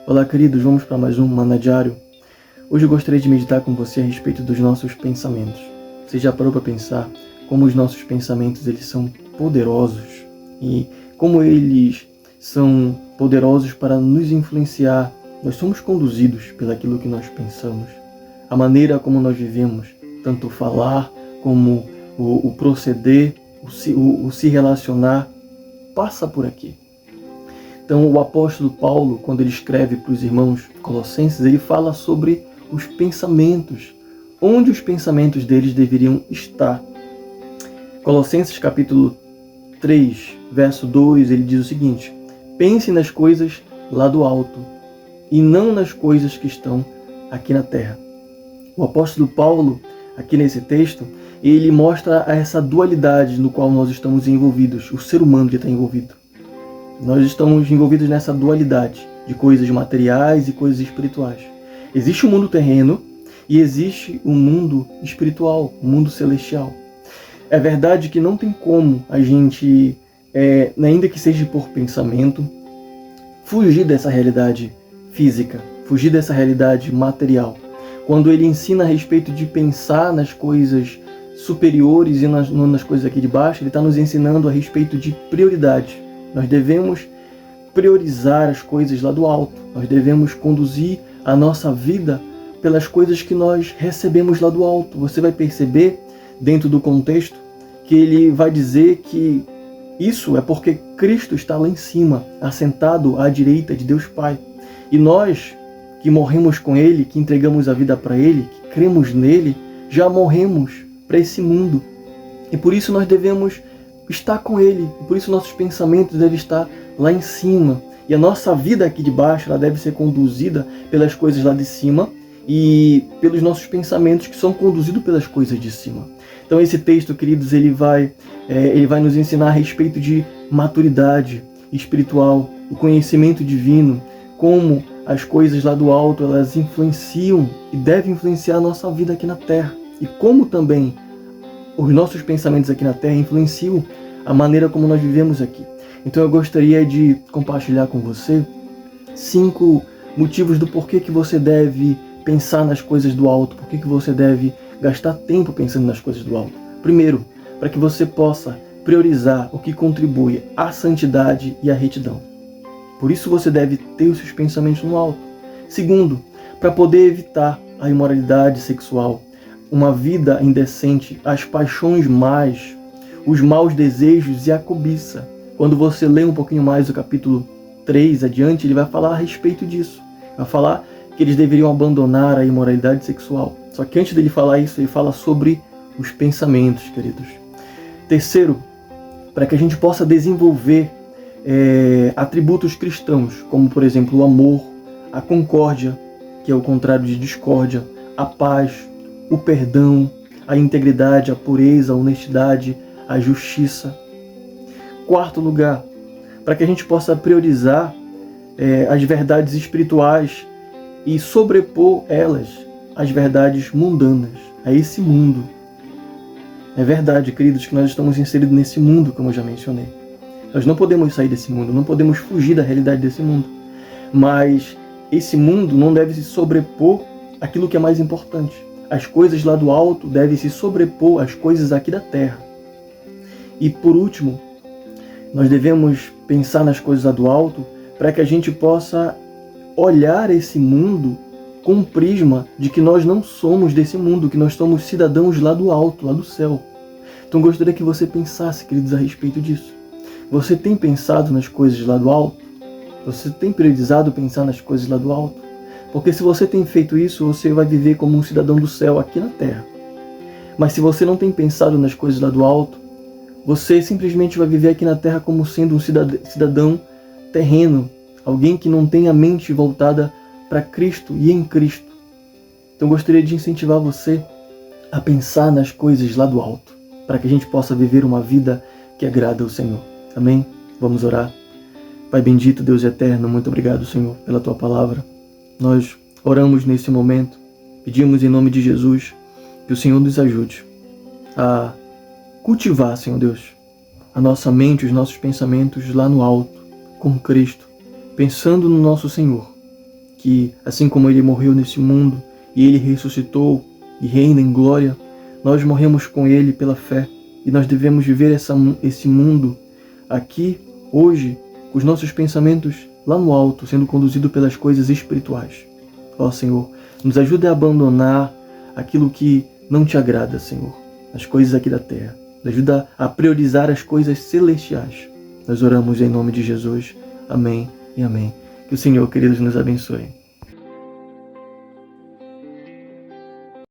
Olá, queridos, vamos para mais um Maná Diário. Hoje eu gostaria de meditar com você a respeito dos nossos pensamentos. Você já parou para pensar como os nossos pensamentos eles são poderosos e como eles são poderosos para nos influenciar? Nós somos conduzidos pelaquilo que nós pensamos. A maneira como nós vivemos, tanto o falar como o proceder, o se relacionar, passa por aqui. Então o apóstolo Paulo, quando ele escreve para os irmãos colossenses, ele fala sobre os pensamentos, onde os pensamentos deles deveriam estar. Colossenses capítulo 3, verso 2, ele diz o seguinte: pense nas coisas lá do alto e não nas coisas que estão aqui na terra. O apóstolo Paulo, aqui nesse texto, ele mostra essa dualidade no qual nós estamos envolvidos, o ser humano que está envolvido. Nós estamos envolvidos nessa dualidade de coisas materiais e coisas espirituais. Existe o mundo terreno e existe o mundo espiritual, o mundo celestial. É verdade que não tem como a gente, ainda que seja por pensamento, fugir dessa realidade física, fugir dessa realidade material. Quando ele ensina a respeito de pensar nas coisas superiores e nas coisas aqui de baixo, ele está nos ensinando a respeito de prioridade. Nós devemos priorizar as coisas lá do alto. Nós devemos conduzir a nossa vida pelas coisas que nós recebemos lá do alto. Você vai perceber, dentro do contexto, que ele vai dizer que isso é porque Cristo está lá em cima, assentado à direita de Deus Pai. E nós, que morremos com Ele, que entregamos a vida para Ele, que cremos nele, já morremos para esse mundo. E por isso nós devemos estar com Ele. E por isso nossos pensamentos devem estar lá em cima. E a nossa vida aqui de baixo, ela deve ser conduzida pelas coisas lá de cima e pelos nossos pensamentos que são conduzidos pelas coisas de cima. Então esse texto, queridos, ele vai nos ensinar a respeito de maturidade espiritual, o conhecimento divino, como as coisas lá do alto, elas influenciam e devem influenciar a nossa vida aqui na Terra. E como também os nossos pensamentos aqui na Terra influenciam a maneira como nós vivemos aqui. Então eu gostaria de compartilhar com você 5 motivos do porquê que você deve pensar nas coisas do alto, porquê que você deve gastar tempo pensando nas coisas do alto. Primeiro, para que você possa priorizar o que contribui à santidade e à retidão. Por isso você deve ter os seus pensamentos no alto. Segundo, para poder evitar a imoralidade sexual, uma vida indecente, as paixões más, os maus desejos e a cobiça. Quando você lê um pouquinho mais o capítulo 3 adiante, ele vai falar a respeito disso. Vai falar que eles deveriam abandonar a imoralidade sexual. Só que antes dele falar isso, ele fala sobre os pensamentos, queridos. Terceiro, para que a gente possa desenvolver atributos cristãos, como por exemplo o amor, a concórdia, que é o contrário de discórdia, a paz, o perdão, a integridade, a pureza, a honestidade, a justiça. Quarto lugar, para que a gente possa priorizar as verdades espirituais e sobrepor elas às verdades mundanas, a esse mundo. É verdade, queridos, que nós estamos inseridos nesse mundo, como eu já mencionei. Nós não podemos sair desse mundo, não podemos fugir da realidade desse mundo. Mas esse mundo não deve se sobrepor àquilo que é mais importante. As coisas lá do alto devem se sobrepor às coisas aqui da terra. E por último, nós devemos pensar nas coisas lá do alto para que a gente possa olhar esse mundo com um prisma de que nós não somos desse mundo, que nós somos cidadãos lá do alto, lá do céu. Então gostaria que você pensasse, queridos, a respeito disso. Você tem pensado nas coisas lá do alto? Você tem priorizado pensar nas coisas lá do alto? Porque se você tem feito isso, você vai viver como um cidadão do céu aqui na terra. Mas se você não tem pensado nas coisas lá do alto, você simplesmente vai viver aqui na terra como sendo um cidadão terreno, alguém que não tem a mente voltada para Cristo e em Cristo. Então gostaria de incentivar você a pensar nas coisas lá do alto, para que a gente possa viver uma vida que agrada ao Senhor. Amém? Vamos orar. Pai bendito, Deus eterno, muito obrigado, Senhor, pela Tua palavra. Nós oramos nesse momento, pedimos em nome de Jesus que o Senhor nos ajude a cultivar, Senhor Deus, a nossa mente, os nossos pensamentos lá no alto, com Cristo, pensando no nosso Senhor, que, assim como Ele morreu nesse mundo e Ele ressuscitou e reina em glória, nós morremos com Ele pela fé e nós devemos viver esse mundo aqui, hoje, com os nossos pensamentos lá no alto, sendo conduzido pelas coisas espirituais. Ó Senhor, nos ajude a abandonar aquilo que não te agrada, Senhor, as coisas aqui da terra. Nos ajuda a priorizar as coisas celestiais. Nós oramos em nome de Jesus. Amém e amém. Que o Senhor, queridos, nos abençoe.